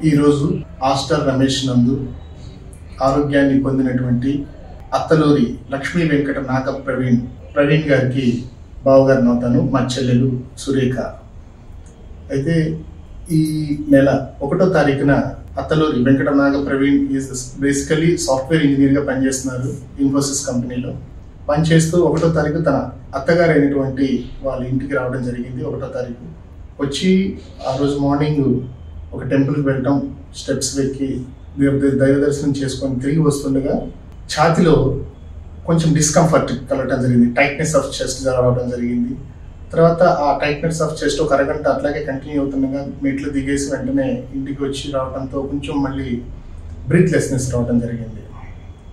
ఈరోజు ఆస్టర్ రమేష్ నందు ఆరోగ్యాన్ని పొందినటువంటి అత్తలూరి లక్ష్మీ వెంకట నాగ ప్రవీణ్ గారికి బావగారిని అవుతాను. మా చెల్లెలు సురేఖ. అయితే ఈ నెల 1వ తారీఖున అత్తలూరి వెంకట నాగ ప్రవీణ్ బేసికలీ సాఫ్ట్వేర్ ఇంజనీర్గా పనిచేస్తున్నారు ఇన్ఫోసిస్ కంపెనీలో. పనిచేస్తూ 1వ తారీఖు తన అత్తగారు అయినటువంటి వాళ్ళ ఇంటికి రావడం జరిగింది. 1వ తారీఖు వచ్చి ఆ రోజు మార్నింగ్ ఒక టెంపుల్కి వెళ్ళటం, స్టెప్స్ ఎక్కి దైవ దర్శనం చేసుకొని తిరిగి వస్తుండగా ఛాతిలో కొంచెం డిస్కంఫర్ట్ కలగటం జరిగింది. టైట్నెస్ ఆఫ్ చెస్ట్ రావడం జరిగింది. తర్వాత ఆ టైట్నెస్ ఆఫ్ చెస్ట్ ఒక అరగంట అట్లాగే కంటిన్యూ అవుతుండగా మెట్లు దిగేసి వెంటనే ఇంటికి వచ్చి రావడంతో కొంచెం మళ్ళీ బ్రీత్లెస్నెస్ రావడం జరిగింది.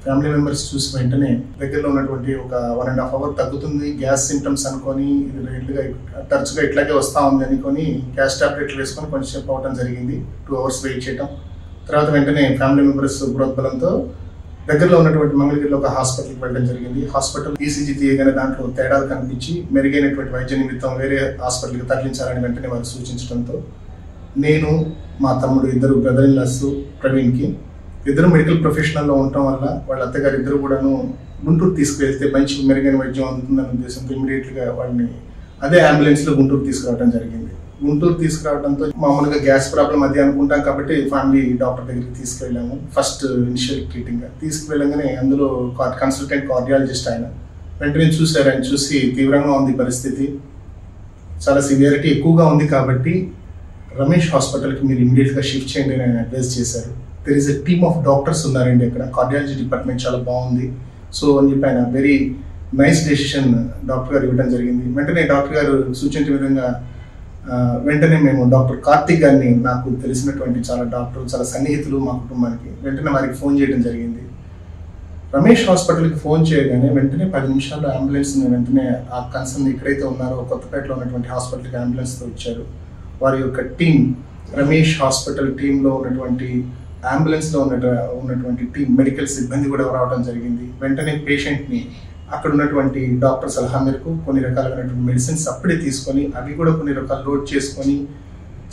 ఫ్యామిలీ మెంబర్స్ చూసి వెంటనే దగ్గరలో ఉన్నటువంటి ఒక 1.5 hour తగ్గుతుంది, గ్యాస్ సింటమ్స్ అనుకొని తరచుగా ఇట్లాగే వస్తూ ఉంది అనుకొని గ్యాస్ టాబ్లెట్లు వేసుకొని కొంచెంసేపు అవడం జరిగింది. 2 hours వెయిట్ చేయడం. తర్వాత వెంటనే ఫ్యామిలీ మెంబర్స్ ప్రోద్బలంతో దగ్గరలో ఉన్నటువంటి మంగళగిరిలో ఒక హాస్పిటల్కి వెళ్ళడం జరిగింది. హాస్పిటల్ ఈసీజీ తీయగానే దాంట్లో తేడాలు కనిపించి మెరుగైనటువంటి వైద్య నిమిత్తం వేరే హాస్పిటల్కి తరలించాలని వెంటనే వారు సూచించడంతో నేను, మా తమ్ముడు, ఇద్దరు బ్రదర్ ఇన్ లాస్ ప్రవీణ్కి, ఇద్దరు మెడికల్ ప్రొఫెషనల్లో ఉండటం వల్ల వాళ్ళ అత్తగారు ఇద్దరు కూడాను గుంటూరు తీసుకువెళ్తే మంచి మెరుగైన వైద్యం అందుతుందన్న ఉద్దేశంతో ఇమీడియట్గా వాళ్ళని అదే అంబులెన్స్లో గుంటూరు తీసుకురావడం జరిగింది. గుంటూరు తీసుకురావడంతో మామూలుగా గ్యాస్ ప్రాబ్లం అది అనుకుంటాం కాబట్టి ఫ్యామిలీ డాక్టర్ దగ్గరికి తీసుకువెళ్ళాము. ఫస్ట్ ఇనిషియల్ ట్రీటింగ్గా తీసుకువెళ్ళగానే అందులో కన్సల్టెంట్ కార్డియాలజిస్ట్ ఆయన వెంటనే చూశారు. ఆయన చూసి తీవ్రంగా ఉంది పరిస్థితి, చాలా సివియారిటీ ఎక్కువగా ఉంది కాబట్టి రమేష్ హాస్పిటల్కి మీరు ఇమీడియట్గా షిఫ్ట్ చేయండి అని ఆయన అడ్వైస్ చేశారు. There is a team of doctors ఉన్నారండి అక్కడ, కార్డియాలజీ డిపార్ట్మెంట్ చాలా బాగుంది. సో అని చెప్పి ఆయన వెరీ నైస్ డెసిషన్ డాక్టర్ గారు ఇవ్వడం జరిగింది. వెంటనే డాక్టర్ గారు సూచించిన విధంగా వెంటనే మేము డాక్టర్ కార్తిక్ గారిని, నాకు తెలిసినటువంటి చాలా సన్నిహితులు మా కుటుంబానికి, వెంటనే వారికి ఫోన్ చేయడం జరిగింది. రమేష్ హాస్పిటల్కి ఫోన్ చేయగానే వెంటనే 10 నిమిషాల్లో అంబులెన్స్ని వెంటనే ఆ కన్సర్న్ ఎక్కడైతే ఉన్నారో కొత్తపేటలో ఉన్నటువంటి హాస్పిటల్కి అంబులెన్స్తో ఇచ్చారు. వారి యొక్క టీం, రమేష్ హాస్పిటల్ టీంలో ఉన్నటువంటి అంబులెన్స్లో ఉన్నటువంటి టీం మెడికల్ సిబ్బంది కూడా రావడం జరిగింది. వెంటనే పేషెంట్ని అక్కడ ఉన్నటువంటి డాక్టర్ సలహా మేరకు కొన్ని రకాలైనటువంటి మెడిసిన్స్ అప్పుడే తీసుకొని అవి కూడా కొన్ని రకాలు లోడ్ చేసుకొని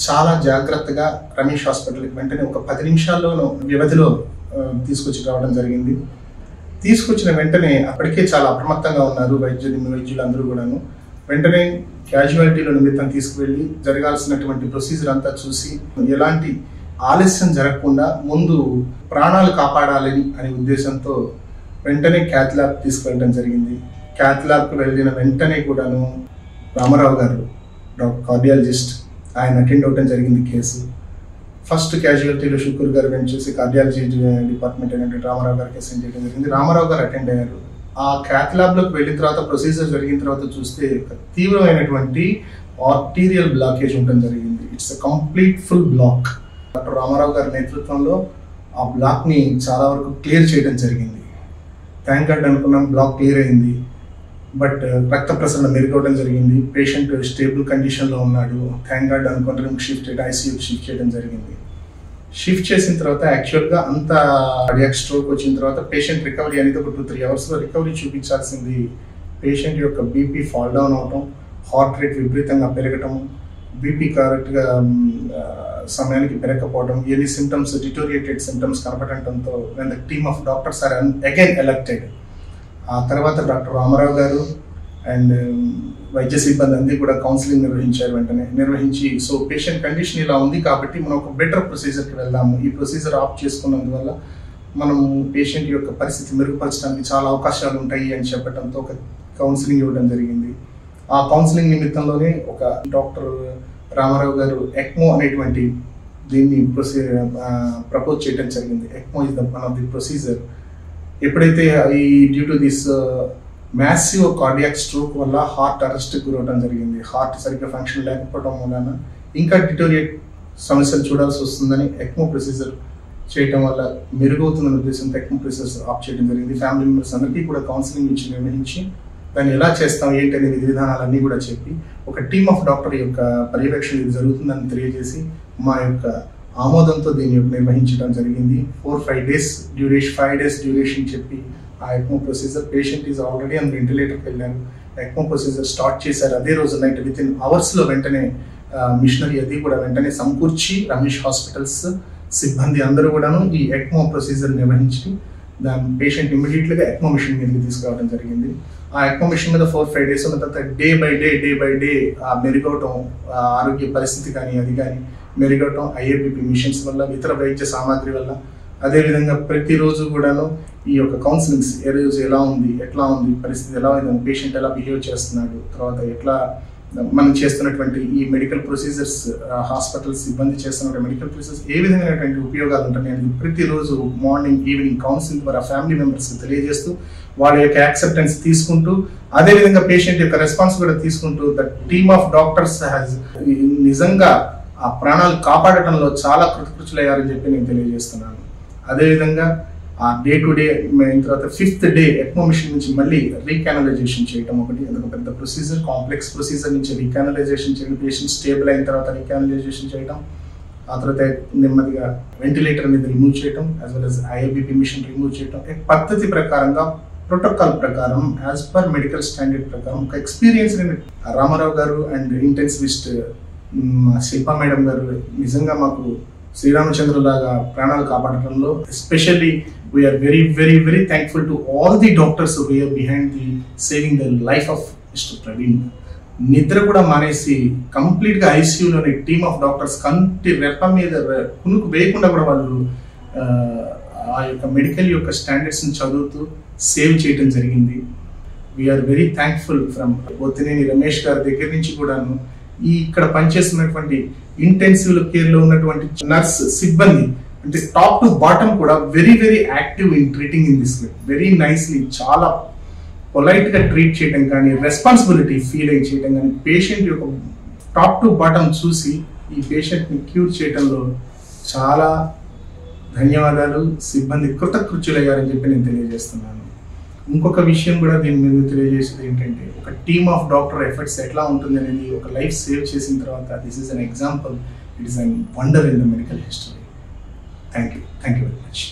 చాలా జాగ్రత్తగా రమేష్ హాస్పిటల్కి వెంటనే ఒక 10 నిమిషాల్లో వ్యవధిలో తీసుకొచ్చి రావడం జరిగింది. తీసుకొచ్చిన వెంటనే అప్పటికే చాలా అప్రమత్తంగా ఉన్నారు వైద్యులు అందరూ కూడాను. వెంటనే క్యాజువాలిటీలో నిమిత్తం తీసుకువెళ్ళి జరగాల్సినటువంటి ప్రొసీజర్ అంతా చూసి ఎలాంటి ఆలస్యం జరగకుండా ముందు ప్రాణాలు కాపాడాలని అనే ఉద్దేశంతో వెంటనే క్యాత్ ల్యాబ్ తీసుకువెళ్ళడం జరిగింది. క్యాత్ ల్యాబ్కి వెళ్ళిన వెంటనే కూడాను రామారావు గారు కార్డియాలజిస్ట్ ఆయన అటెండ్ అవ్వడం జరిగింది కేసు. ఫస్ట్ క్యాజువాలిటీలో శుక్ర్ గారు చూసి కార్డియాలజీ డిపార్ట్మెంట్ అయినటువంటి రామారావు గారికి అసైన్ చేయడం జరిగింది. రామారావు గారు అటెండ్ అయ్యారు. ఆ క్యాత్ ల్యాబ్లోకి వెళ్ళిన తర్వాత ప్రొసీజర్ జరిగిన తర్వాత చూస్తే తీవ్రమైనటువంటి ఆర్టీరియల్ బ్లాకేజ్ ఉండడం జరిగింది. It's a complete full block. Doctor Ramarao గారి నేతృత్వంలో ఆ బ్లాక్ని చాలా వరకు క్లియర్ చేయడం జరిగింది. థ్యాంక్ గాడ్ అనుకున్నాం, బ్లాక్ క్లియర్ అయింది. బట్ రక్త ప్రసరణ మెరుగవడం జరిగింది. పేషెంట్ స్టేబుల్ కండిషన్లో ఉన్నాడు. థ్యాంక్ గాడ్ అనుకుంటే ఐసీయూకి షిఫ్ట్ చేయడం జరిగింది. షిఫ్ట్ చేసిన తర్వాత యాక్చువల్గా అంత కార్డియాక్ స్ట్రోక్ వచ్చిన తర్వాత పేషెంట్ రికవరీ అనేది ఒక 2-3 అవర్స్లో రికవరీ చూపించాల్సింది. పేషెంట్ యొక్క బీపీ ఫాల్ డౌన్ అవటం, హార్ట్ రేట్ విపరీతంగా పెరగటం, బీపీ కరెక్ట్గా సమయానికి పెరగకపోవడం, ఎనీ సిమ్టమ్స్ డిటోరియేటెడ్ సిమ్టమ్స్ కనపడటంతో when the team of doctors are again elected. ఆ తర్వాత డాక్టర్ రామారావు గారు అండ్ వైద్య సిబ్బంది అందరూ కూడా కౌన్సిలింగ్ నిర్వహించారు. వెంటనే నిర్వహించి సో పేషెంట్ కండిషన్ ఇలా ఉంది కాబట్టి మనం ఒక బెటర్ ప్రొసీజర్కి వెళ్దాము, ఈ ప్రొసీజర్ ఆప్ట్ చేసుకున్నందువల్ల మనం పేషెంట్ యొక్క పరిస్థితి మెరుగుపరచడానికి చాలా అవకాశాలు ఉంటాయి అని చెప్పడంతో ఒక కౌన్సిలింగ్ ఇవ్వడం జరిగింది. ఆ కౌన్సిలింగ్ నిమిత్తంలోనే ఒక డాక్టర్ రామారావు గారు ఎక్మో అనేటువంటి దీన్ని ప్రపోజ్ చేయడం జరిగింది. ECMO is one of the procedure. ఎప్పుడైతే ఈ due to this massive cardiac stroke వల్ల హార్ట్ అరెస్ట్కి గురవడం జరిగింది. హార్ట్ సరిగ్గా ఫంక్షన్ లేకపోవడం వలన ఇంకా డిటోరియేట్ సమస్యలు చూడాల్సి వస్తుందని ఎక్మో ప్రొసీజర్ చేయడం వల్ల మెరుగవుతుందనే ఉద్దేశంతో ఎక్మో ప్రొసీజర్ ఆప్ చేయడం జరిగింది. ఫ్యామిలీ మెంబర్స్ అందరికీ కూడా కౌన్సిలింగ్ ఇచ్చి నిర్వహించి దాన్ని ఎలా చేస్తాం ఏంటి అనే విధి విధానాలన్నీ కూడా చెప్పి ఒక టీమ్ ఆఫ్ డాక్టర్ యొక్క పర్యవేక్షణ ఇది జరుగుతుందని తెలియజేసి మా యొక్క ఆమోదంతో దీన్ని నిర్వహించడం జరిగింది. 5 days డ్యూరేషన్ చెప్పి ఆ ECMO procedure patient is already on వెంటిలేటర్కి వెళ్ళారు. ఎక్మో ప్రొసీజర్ స్టార్ట్ చేశారు. అదే రోజు నైట్ విత్ ఇన్ అవర్స్లో వెంటనే మిషనరీ అది కూడా వెంటనే సమకూర్చి రమేష్ హాస్పిటల్స్ సిబ్బంది అందరూ కూడాను ఈ ఎక్మో ప్రొసీజర్ నిర్వహించి దాని పేషెంట్ ఇమీడియట్గా ఎక్మో మిషన్ మీదకి తీసుకురావడం జరిగింది. ఆ ఎక్మో మిషన్ మీద 4-5 డేస్ ఉన్న తర్వాత డే బై డే మెరుగవటం, ఆరోగ్య పరిస్థితి కానీ అది కానీ మెరుగవటం IABP మిషన్స్ వల్ల, ఇతర వైద్య సామాగ్రి వల్ల. అదేవిధంగా ప్రతిరోజు కూడాను ఈ యొక్క కౌన్సిలింగ్స్ ఏ రోజు ఎలా ఉంది, ఎట్లా ఉంది పరిస్థితి, ఎలా ఉంది, పేషెంట్ ఎలా బిహేవ్ చేస్తున్నాడు, తర్వాత ఎట్లా మనం చేస్తున్నటువంటి ఈ మెడికల్ ప్రొసీజర్స్, హాస్పిటల్ సిబ్బంది చేస్తున్న మెడికల్ ప్రొసీజర్స్ ఏ విధమైనటువంటి ఉపయోగాలు ఉంటాయి అనేది ప్రతిరోజు మార్నింగ్ ఈవినింగ్ కౌన్సిలింగ్ ద్వారా ఫ్యామిలీ మెంబర్స్కి తెలియజేస్తూ వాళ్ళ యొక్క యాక్సెప్టెన్స్ తీసుకుంటూ అదేవిధంగా పేషెంట్ యొక్క రెస్పాన్స్ కూడా తీసుకుంటూ the team of doctors has నిజంగా ఆ ప్రాణాలు కాపాడటంలో చాలా కృతకృత్యులయ్యారని చెప్పి నేను తెలియజేస్తున్నాను. అదేవిధంగా ఆ డే టు డే అయిన తర్వాత 5th డే ఎక్మో మిషన్ నుంచి మళ్ళీ రీకానలైజేషన్ చేయడం ఒకటి, అదొక పెద్ద ప్రొసీజర్, కాంప్లెక్స్ ప్రొసీజర్ నుంచి రీకానలైజేషన్ చేయడం, పేషెంట్ స్టేబుల్ అయిన తర్వాత రీకానలైజేషన్ చేయడం, ఆ తర్వాత నెమ్మదిగా వెంటిలేటర్ మీద రిమూవ్ చేయడం, as well as IABP machine remove చేయడం, పద్ధతి ప్రకారంగా ప్రోటోకాల్ ప్రకారం యాజ్ పర్ మెడికల్ స్టాండర్డ్ ప్రకారం ఒక ఎక్స్పీరియన్స్ రామారావు గారు అండ్ ఇంటెన్సివిస్ట్ శిల్పా మేడం గారు నిజంగా మాకు శ్రీరామచంద్రులాగా ప్రాణాలు కాపాడటంలో especially we're very thankful to all the doctors who are behind the saving the life of mister Praveen. నిద్ర కూడా మానేసి కంప్లీట్గా ICUలోని టీమ్ ఆఫ్ డాక్టర్స్ కంటి రెప్ప మీద కునుకు వేయకుండా కూడా వాళ్ళు ఆ యొక్క మెడికల్ యొక్క స్టాండర్డ్స్ని చదువుతూ సేవ్ చేయడం జరిగింది. We're very thankful from Bottineni Ramesh గారి దగ్గర నుంచి కూడాను ఈ ఇక్కడ పనిచేస్తున్నటువంటి ఇంటెన్సివ్ కేర్లో ఉన్నటువంటి నర్స్ సిబ్బంది అంటే టాప్ టు బాటమ్ కూడా very active in treating in this way, very nicely, చాలా పొలైట్గా ట్రీట్ చేయడం కానీ, రెస్పాన్సిబిలిటీ ఫీల్ అయ్యి చేయడం కానీ, పేషెంట్ యొక్క టాప్ టు బాటమ్ చూసి ఈ పేషెంట్ని క్యూర్ చేయడంలో చాలా ధన్యవాదాలు. సిబ్బంది కృతకృత్యులయ్యారని చెప్పి నేను తెలియజేస్తున్నాను. ఇంకొక విషయం కూడా దీని మీద తెలియజేసేది ఏంటంటే ఒక టీమ్ ఆఫ్ డాక్టర్ ఎఫర్ట్స్ ఎట్లా ఉంటుంది అనేది, ఒక లైఫ్ సేవ్ చేసిన తర్వాత this is an example, it is an wonder in the medical history. Thank you very much.